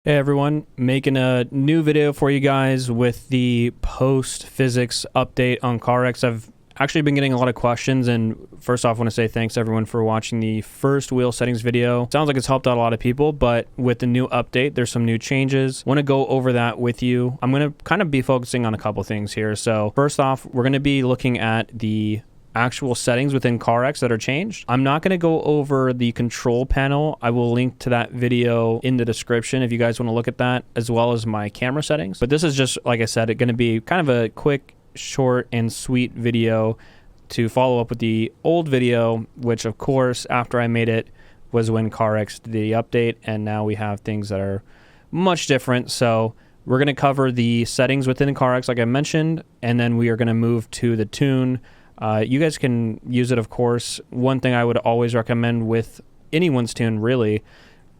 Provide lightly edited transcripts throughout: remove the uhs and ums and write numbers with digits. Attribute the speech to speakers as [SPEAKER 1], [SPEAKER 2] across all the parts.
[SPEAKER 1] Hey everyone, making a new video for you guys with the post-physics update on CarX. I've actually been getting a lot of questions, and first off, I want to say thanks everyone for watching the first wheel settings video. Sounds like it's helped out a lot of people, but with the new update, there's some new changes. Want to go over that with you. I'm going to kind of be focusing on a couple things here. So first off, we're going to be looking at the actual settings within CarX that are changed. I'm not going to go over the control panel. I will link to that video in the description if you guys want to look at that, as well as my camera settings. But this is just, like I said, it's going to be kind of a quick, short, and sweet video to follow up with the old video, which of course, after I made it, was when CarX did the update, and now we have things that are much different. So we're going to cover the settings within CarX, like I mentioned, and then we are going to move to the tune. You guys can use it, of course. One thing I would always recommend with anyone's tune, really,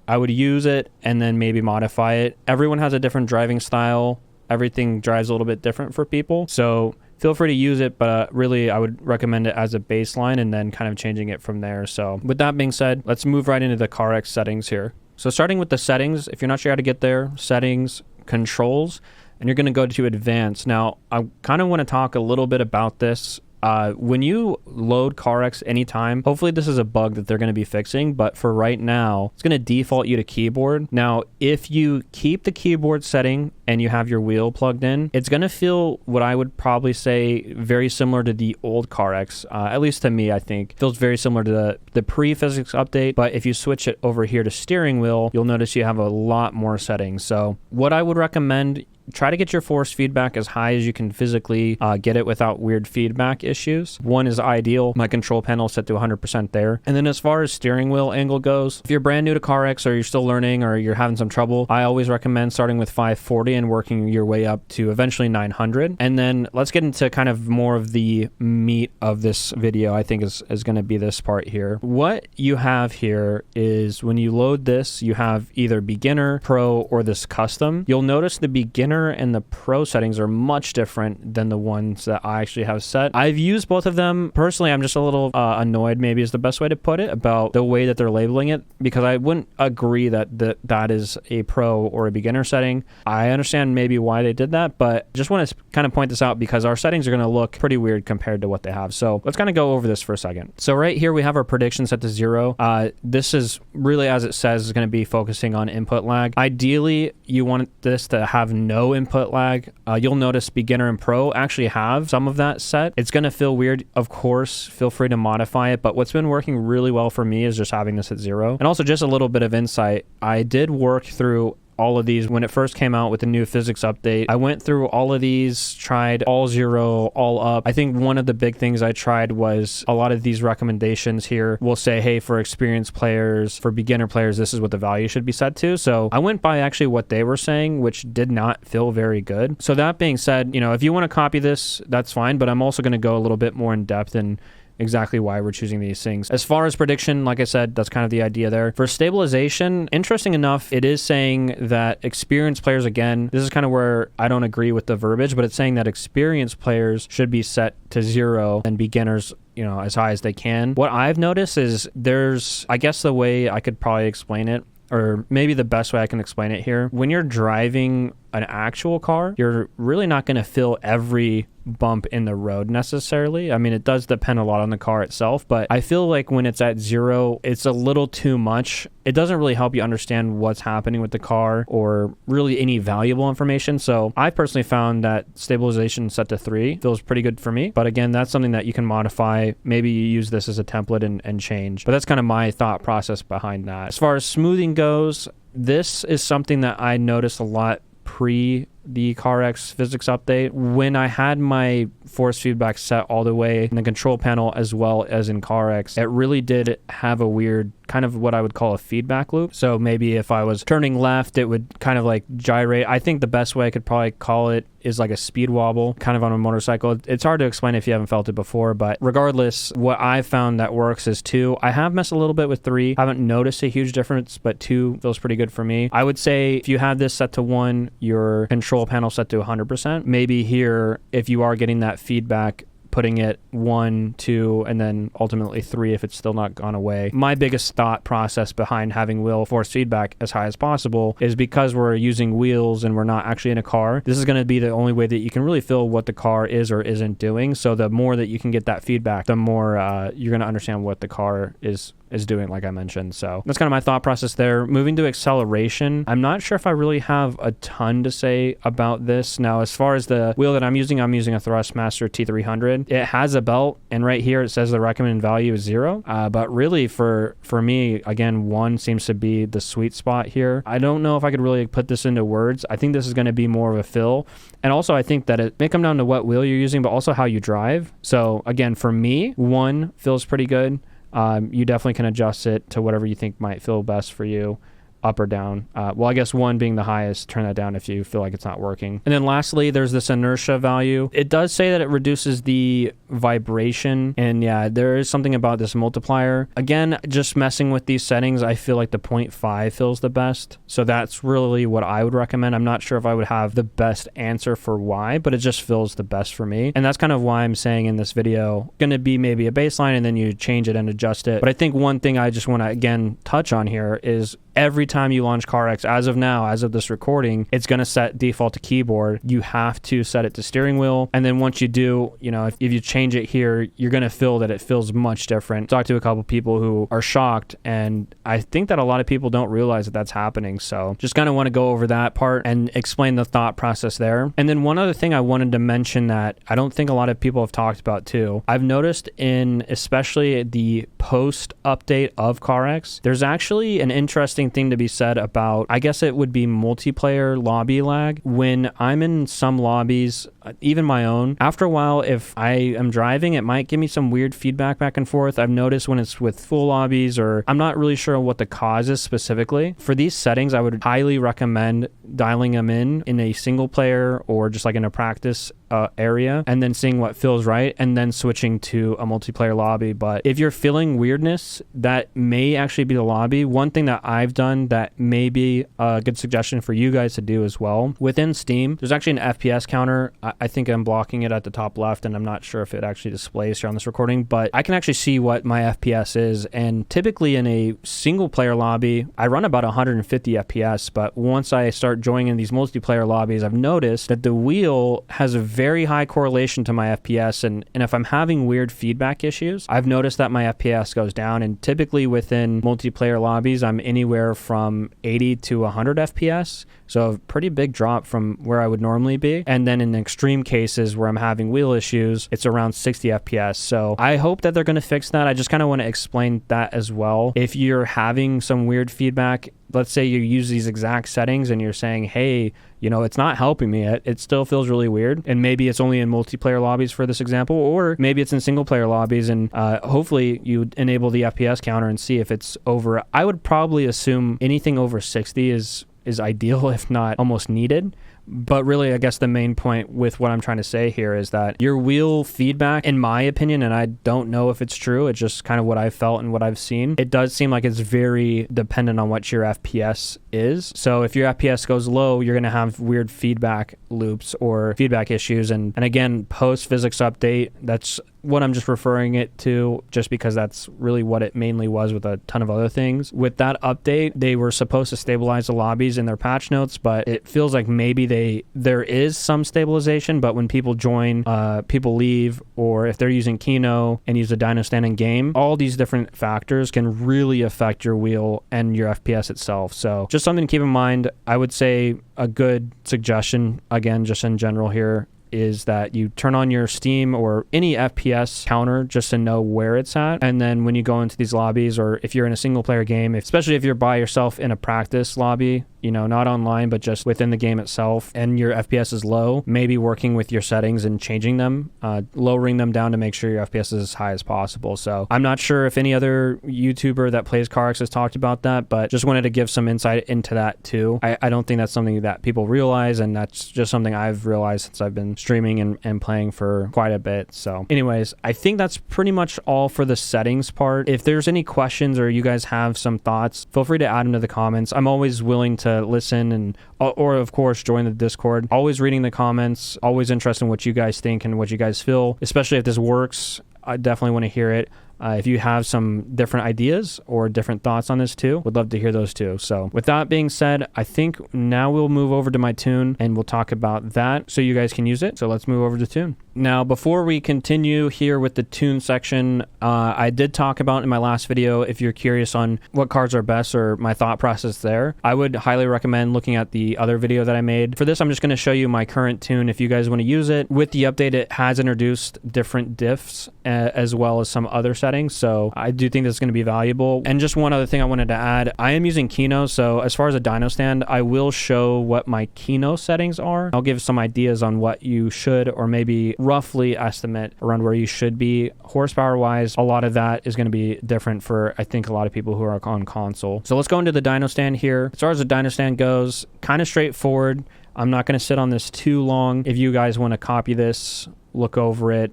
[SPEAKER 1] I would use it and then maybe modify it. Everyone has a different driving style. Everything drives a little bit different for people. So feel free to use it, but really I would recommend it as a baseline and then kind of changing it from there. So with that being said, let's move right into the CarX settings here. So starting with the settings, if you're not sure how to get there, settings, controls, and you're going to go to advanced. Now, I kind of want to talk a little bit about this. When you load CarX anytime, hopefully this is a bug that they're going to be fixing, but for right now, it's going to default you to keyboard. Now, if you keep the keyboard setting and you have your wheel plugged in, it's going to feel what I would probably say very similar to the old CarX, at least to me, I think. Feels very similar to the pre-physics update, but if you switch it over here to steering wheel, you'll notice you have a lot more settings. So what I would recommend, try to get your force feedback as high as you can physically get it without weird feedback issues. One is ideal. My control panel is set to 100% there. And then as far as steering wheel angle goes, if you're brand new to CarX or you're still learning or you're having some trouble, I always recommend starting with 540 and working your way up to eventually 900. And then let's get into kind of more of the meat of this video, I think is going to be this part here. What you have here is when you load this, you have either beginner, pro, or this custom. You'll notice the beginner and the pro settings are much different than the ones that I actually have set. I've used both of them. Personally, I'm just a little annoyed, maybe is the best way to put it, about the way that they're labeling it, because I wouldn't agree that that is a pro or a beginner setting. I understand maybe why they did that, but just want to kind of point this out because our settings are going to look pretty weird compared to what they have. So let's kind of go over this for a second. So right here, we have our prediction set to 0. This is really, as it says, is going to be focusing on input lag. Ideally, you want this to have no input lag. You'll notice beginner and pro actually have some of that set. It's going to feel weird, of course. Feel free to modify it, but what's been working really well for me is just having this at 0. And also just a little bit of insight, I did work through all of these when it first came out with the new physics update. I went through all of these, tried all 0, all up. I think one of the big things I tried was a lot of these recommendations here will say, hey, for experienced players, for beginner players, this is what the value should be set to. So I went by actually what they were saying, which did not feel very good. So that being said, you know, if you want to copy this, that's fine, but I'm also going to go a little bit more in depth and exactly why we're choosing these things. As far as prediction, like I said, that's kind of the idea there. For stabilization, interesting enough, it is saying that experienced players, again, this is kind of where I don't agree with the verbiage, but it's saying that experienced players should be set to 0 and beginners, you know, as high as they can. What I've noticed is there's, I guess the way I could probably explain it, or maybe the best way I can explain it here, when you're driving an actual car, you're really not going to feel every bump in the road necessarily. I mean, it does depend a lot on the car itself, but I feel like when it's at 0, it's a little too much. It doesn't really help you understand what's happening with the car or really any valuable information. So I personally found that stabilization set to 3 feels pretty good for me. But again, that's something that you can modify. Maybe you use this as a template and change. But that's kind of my thought process behind that. As far as smoothing goes, this is something that I noticed a lot pre the CarX physics update. When I had my force feedback set all the way in the control panel as well as in CarX, it really did have a weird kind of what I would call a feedback loop. So maybe if I was turning left, it would kind of like gyrate. I think the best way I could probably call it is like a speed wobble kind of on a motorcycle. It's hard to explain if you haven't felt it before, but regardless, what I found that works is 2. I have messed a little bit with 3. I haven't noticed a huge difference, but 2 feels pretty good for me. I would say if you have this set to 1, your control panel set to 100%. Maybe here, if you are getting that feedback putting it 1, 2, and then ultimately 3 if it's still not gone away. My biggest thought process behind having wheel force feedback as high as possible is because we're using wheels and we're not actually in a car. This is going to be the only way that you can really feel what the car is or isn't doing. So the more that you can get that feedback, the more you're going to understand what the car is doing, like I mentioned. So that's kind of my thought process there. Moving to acceleration, I'm not sure if I really have a ton to say about this. Now, as far as the wheel that I'm using a Thrustmaster T300. It has a belt, and right here it says the recommended value is 0. But really for me, again, 1 seems to be the sweet spot here. I don't know if I could really put this into words. I think this is going to be more of a feel. And also I think that it may come down to what wheel you're using, but also how you drive. So again, for me, 1 feels pretty good. You definitely can adjust it to whatever you think might feel best for you, up or down. Well, I guess 1 being the highest, turn that down if you feel like it's not working. And then lastly, there's this inertia value. It does say that it reduces the vibration, and yeah, there is something about this multiplier. Again, just messing with these settings, I feel like the 0.5 feels the best. So that's really what I would recommend. I'm not sure if I would have the best answer for why, but it just feels the best for me. And that's kind of why I'm saying in this video, going to be maybe a baseline and then you change it and adjust it. But I think one thing I just want to again touch on here is every time you launch CarX, as of now, as of this recording, it's going to set default to keyboard. You have to set it to steering wheel. And then once you do, you know, if you change it here, you're going to feel that it feels much different. Talked to a couple people who are shocked, and I think that a lot of people don't realize that that's happening. So just kind of want to go over that part and explain the thought process there. And then one other thing I wanted to mention that I don't think a lot of people have talked about too. I've noticed in especially the post update of CarX, there's actually an interesting thing to be said about, I guess it would be multiplayer lobby lag. When I'm in some lobbies, even my own, after a while, if I am driving, it might give me some weird feedback back and forth. I've noticed when it's with full lobbies, or I'm not really sure what the cause is specifically. For these settings, I would highly recommend dialing them in a single player or just like in a practice area, and then seeing what feels right, and then switching to a multiplayer lobby. But if you're feeling weirdness, that may actually be the lobby. One thing that I've done that may be a good suggestion for you guys to do as well, within Steam, there's actually an FPS counter. I think I'm blocking it at the top left, and I'm not sure if it actually displays here on this recording, but I can actually see what my FPS is. And typically in a single player lobby, I run about 150 FPS, but once I start joining in these multiplayer lobbies, I've noticed that the wheel has a very high correlation to my FPS, and if I'm having weird feedback issues, I've noticed that my FPS goes down. And typically within multiplayer lobbies, I'm anywhere from 80 to 100 FPS, so a pretty big drop from where I would normally be. And then in extreme cases where I'm having wheel issues, it's around 60 FPS. So I hope that they're going to fix that. I just kind of want to explain that as well. If you're having some weird feedback, let's say you use these exact settings and you're saying, hey, you know, it's not helping me. It still feels really weird. And maybe it's only in multiplayer lobbies for this example, or maybe it's in single player lobbies, and hopefully you enable the FPS counter and see if it's over. I would probably assume anything over 60 is ideal, if not almost needed. But really, I guess the main point with what I'm trying to say here is that your wheel feedback, in my opinion, and I don't know if it's true, it's just kind of what I've felt and what I've seen, it does seem like it's very dependent on what your FPS is. So if your FPS goes low, you're going to have weird feedback loops or feedback issues. And again, post physics update, that's what I'm just referring it to, just because that's really what it mainly was with a ton of other things. With that update, they were supposed to stabilize the lobbies in their patch notes, but it feels like maybe there is some stabilization, but when people join, people leave, or if they're using Kino and use a dyno stand in game, all these different factors can really affect your wheel and your FPS itself. So just something to keep in mind. I would say a good suggestion, again, just in general here, is that you turn on your Steam or any FPS counter just to know where it's at. And then when you go into these lobbies, or if you're in a single player game, especially if you're by yourself in a practice lobby, you know, not online, but just within the game itself, and your FPS is low, maybe working with your settings and changing them, lowering them down to make sure your FPS is as high as possible. So I'm not sure if any other YouTuber that plays CarX has talked about that, but just wanted to give some insight into that too. I don't think that's something that people realize, and that's just something I've realized since I've been streaming and playing for quite a bit. So anyways, I think that's pretty much all for the settings part. If there's any questions or you guys have some thoughts, feel free to add them to the comments. I'm always willing to to listen and or of course join the Discord. Always reading the comments, always interested in what you guys think and what you guys feel, especially if this works. I definitely want to hear it. If you have some different ideas or different thoughts on this too, would love to hear those too. So with that being said, I think now we'll move over to my tune and we'll talk about that so you guys can use it. So let's move over to tune. Now, before we continue here with the tune section, I did talk about in my last video, if you're curious on what cards are best or my thought process there, I would highly recommend looking at the other video that I made. For this, I'm just going to show you my current tune if you guys want to use it. With the update, it has introduced different diffs as well as some other settings. So I do think that's going to be valuable. And just one other thing I wanted to add, I am using Kino. So as far as a dyno stand, I will show what my Kino settings are. I'll give some ideas on what you should or maybe roughly estimate around where you should be. Horsepower wise, a lot of that is going to be different for, I think, a lot of people who are on console. So let's go into the dyno stand here. As far as the dyno stand goes, kind of straightforward. I'm not going to sit on this too long. If you guys want to copy this, look over it,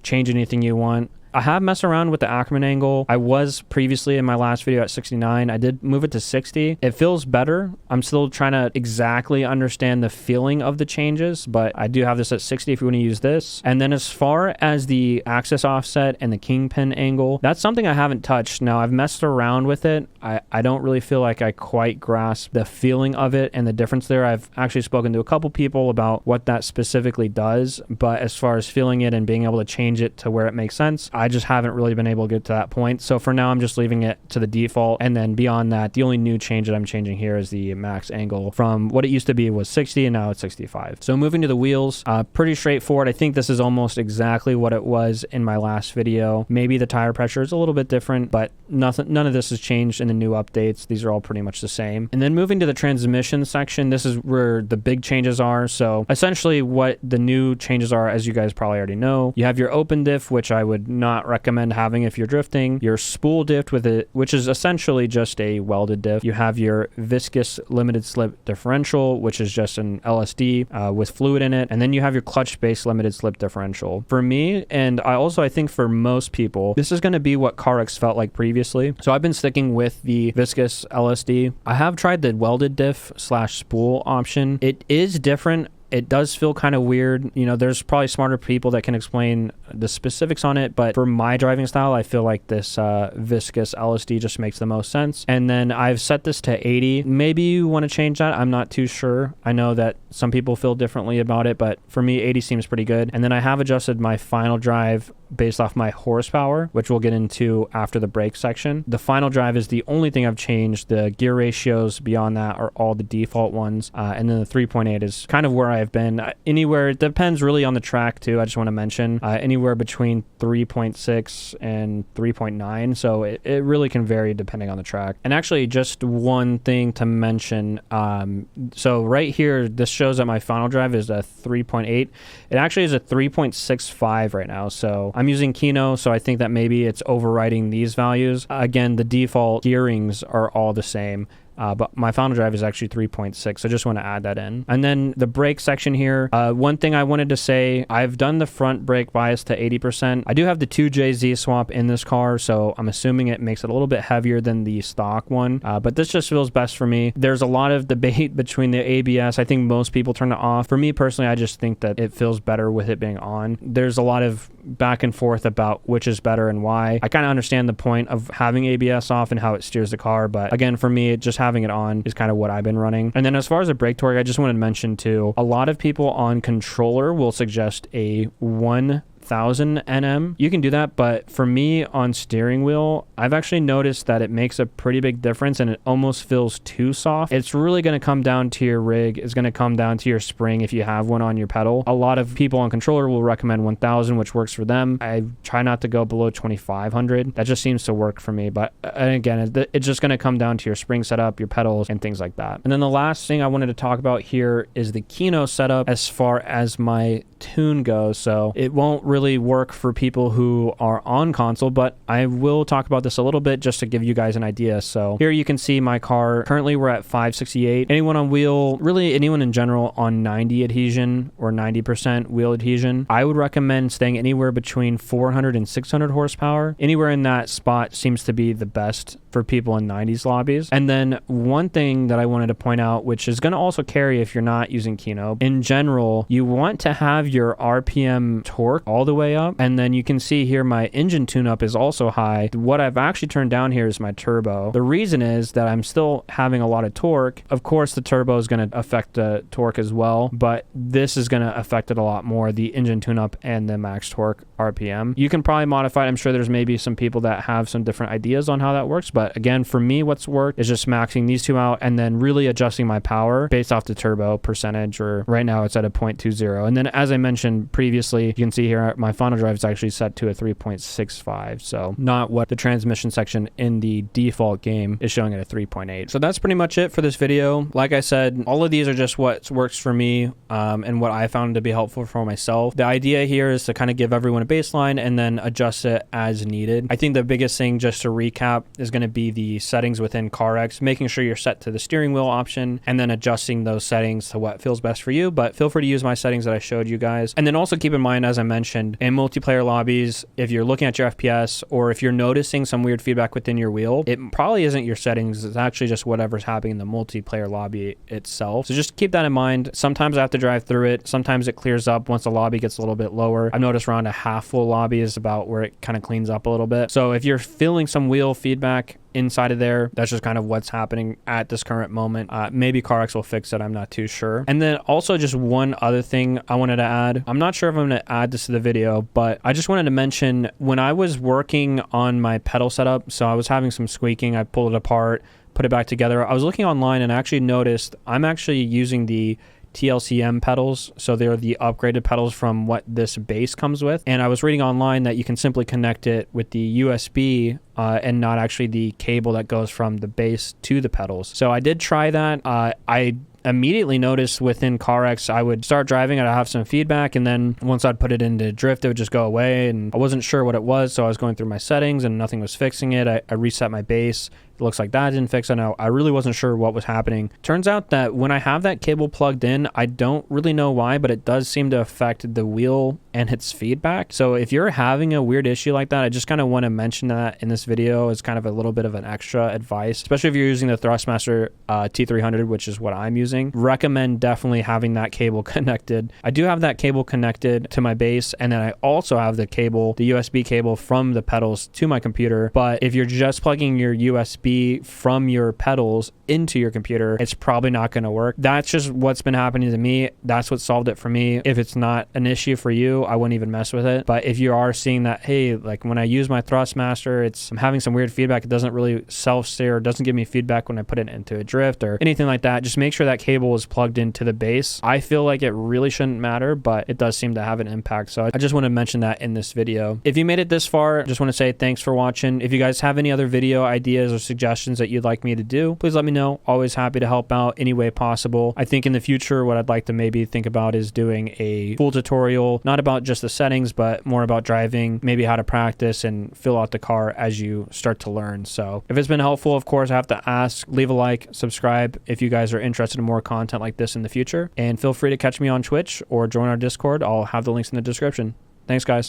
[SPEAKER 1] change anything you want. I have messed around with the Ackerman angle. I was previously in my last video at 69. I did move it to 60. It feels better. I'm still trying to exactly understand the feeling of the changes, but I do have this at 60 if you want to use this. And then as far as the axis offset and the kingpin angle, that's something I haven't touched. Now, I've messed around with it. I don't really feel like I quite grasp the feeling of it and the difference there. I've actually spoken to a couple people about what that specifically does, but as far as feeling it and being able to change it to where it makes sense, I just haven't really been able to get to that point. So for now, I'm just leaving it to the default. And then beyond that, the only new change that I'm changing here is the max angle from what it used to be was 60 and now it's 65. So moving to the wheels, pretty straightforward. I think this is almost exactly what it was in my last video. Maybe the tire pressure is a little bit different, but none of this has changed in the new updates. These are all pretty much the same. And then moving to the transmission section, this is where the big changes are. So essentially what the new changes are, as you guys probably already know, you have your open diff, which I would not recommend having if you're drifting, your spool diff with it, which is essentially just a welded diff. You have your viscous limited slip differential, which is just an LSD with fluid in it. And then you have your clutch based limited slip differential. For me, and I think for most people, this is going to be what CarX felt like previously. So I've been sticking with the viscous LSD. I have tried the welded diff / spool option. It is different. It does feel kind of weird. You know, there's probably smarter people that can explain the specifics on it, but for my driving style, I feel like this viscous LSD just makes the most sense. And then I've set this to 80. Maybe you want to change that. I'm not too sure. I know that some people feel differently about it, but for me, 80 seems pretty good. And then I have adjusted my final drive based off my horsepower, which we'll get into after the brake section. The final drive is the only thing I've changed. The gear ratios beyond that are all the default ones. And then the 3.8 is kind of where I've been. Anywhere, it depends really on the track too. I just want to mention anywhere between 3.6 and 3.9. So it really can vary depending on the track. And actually just one thing to mention. So right here, this shows that my final drive is a 3.8. It actually is a 3.65 right now. So I'm using Kino, so I think that maybe it's overriding these values. Again, the default gearings are all the same. But my final drive is actually 3.6, so I just want to add that in. And then the brake section here, one thing I wanted to say, I've done the front brake bias to 80%. I do have the 2J Z swap in this car, so I'm assuming it makes it a little bit heavier than the stock one, but this just feels best for me. There's a lot of debate between the ABS. I think most people turn it off. For me personally, I just think that it feels better with it being on. There's a lot of back and forth about which is better and why. I kind of understand the point of having ABS off and how it steers the car, but again, for me, just having it on is kind of what I've been running. And then as far as the brake torque, I just wanted to mention too, a lot of people on controller will suggest a 1000 Nm. You can do that, but for me on steering wheel, I've actually noticed that it makes a pretty big difference and it almost feels too soft. It's really going to come down to your rig. It's going to come down to your spring if you have one on your pedal. A lot of people on controller will recommend 1000, which works for them. I try not to go below 2500. That just seems to work for me, but again, it's just going to come down to your spring setup, your pedals, and things like that. And then the last thing I wanted to talk about here is the Kino setup as far as my tune goes. So it won't really work for people who are on console, but I will talk about this a little bit just to give you guys an idea. So here you can see my car. Currently we're at 568. Anyone on wheel, really anyone in general on 90 adhesion or 90% wheel adhesion, I would recommend staying anywhere between 400 and 600 horsepower. Anywhere in that spot seems to be the best for people in 90s lobbies. And then one thing that I wanted to point out, which is going to also carry if you're not using Kino, in general, you want to have your RPM torque all the way up. And then you can see here my engine tune-up is also high. What I've actually turned down here is my turbo. The reason is that I'm still having a lot of torque. Of course, the turbo is going to affect the torque as well, but this is going to affect it a lot more, the engine tune-up and the max torque RPM. You can probably modify it. I'm sure there's maybe some people that have some different ideas on how that works, but again, for me, what's worked is just maxing these two out and then really adjusting my power based off the turbo percentage, or right now it's at a 0.20. And then as I mentioned previously, you can see here my final drive is actually set to a 3.65, so not what the transmission section in the default game is showing at a 3.8. So that's pretty much it for this video. Like I said, all of these are just what works for me and what I found to be helpful for myself. The idea here is to kind of give everyone a baseline and then adjust it as needed. I think the biggest thing, just to recap, is going to be the settings within CarX, making sure you're set to the steering wheel option and then adjusting those settings to what feels best for you. But feel free to use my settings that I showed you guys. And then also keep in mind, as I mentioned, in multiplayer lobbies, if you're looking at your FPS or if you're noticing some weird feedback within your wheel, it probably isn't your settings. It's actually just whatever's happening in the multiplayer lobby itself. So just keep that in mind. Sometimes I have to drive through it. Sometimes it clears up once the lobby gets a little bit lower. I've noticed around a half full lobby is about where it kind of cleans up a little bit. So if you're feeling some wheel feedback inside of there, that's just kind of what's happening at this current moment. Maybe CarX will fix it, I'm not too sure. And then also just one other thing I wanted to add. I'm not sure if I'm going to add this to the video, but I just wanted to mention when I was working on my pedal setup, so I was having some squeaking, I pulled it apart, put it back together. I was looking online and I actually noticed I'm actually using the TLCM pedals, so they're the upgraded pedals from what this base comes with. And I was reading online that you can simply connect it with the USB and not actually the cable that goes from the base to the pedals. So I did try that. I immediately noticed within CarX, I would start driving and I'd have some feedback, and then once I'd put it into drift, it would just go away, and I wasn't sure what it was, so I was going through my settings and nothing was fixing it. I reset my base. It looks like that didn't fix it. Now, I really wasn't sure what was happening. Turns out that when I have that cable plugged in, I don't really know why, but it does seem to affect the wheel and its feedback. So if you're having a weird issue like that, I just kind of want to mention that in this video as kind of a little bit of an extra advice, especially if you're using the Thrustmaster T300, which is what I'm using. Recommend definitely having that cable connected. I do have that cable connected to my base, and then I also have the cable, the USB cable from the pedals to my computer. But if you're just plugging your USB from your pedals into your computer, it's probably not going to work. That's just what's been happening to me. That's what solved it for me. If it's not an issue for you, I wouldn't even mess with it. But if you are seeing that, hey, like when I use my Thrustmaster, I'm having some weird feedback. It doesn't really self-steer, doesn't give me feedback when I put it into a drift or anything like that. Just make sure that cable is plugged into the base. I feel like it really shouldn't matter, but it does seem to have an impact. So I just want to mention that in this video. If you made it this far, I just want to say thanks for watching. If you guys have any other video ideas or suggestions that you'd like me to do, please let me know. Always happy to help out any way possible. I think in the future, what I'd like to maybe think about is doing a full tutorial, not about just the settings, but more about driving, maybe how to practice and fill out the car as you start to learn. So if it's been helpful, of course, I have to ask, leave a like, subscribe if you guys are interested in more content like this in the future, and feel free to catch me on Twitch or join our Discord. I'll have the links in the description. Thanks, guys.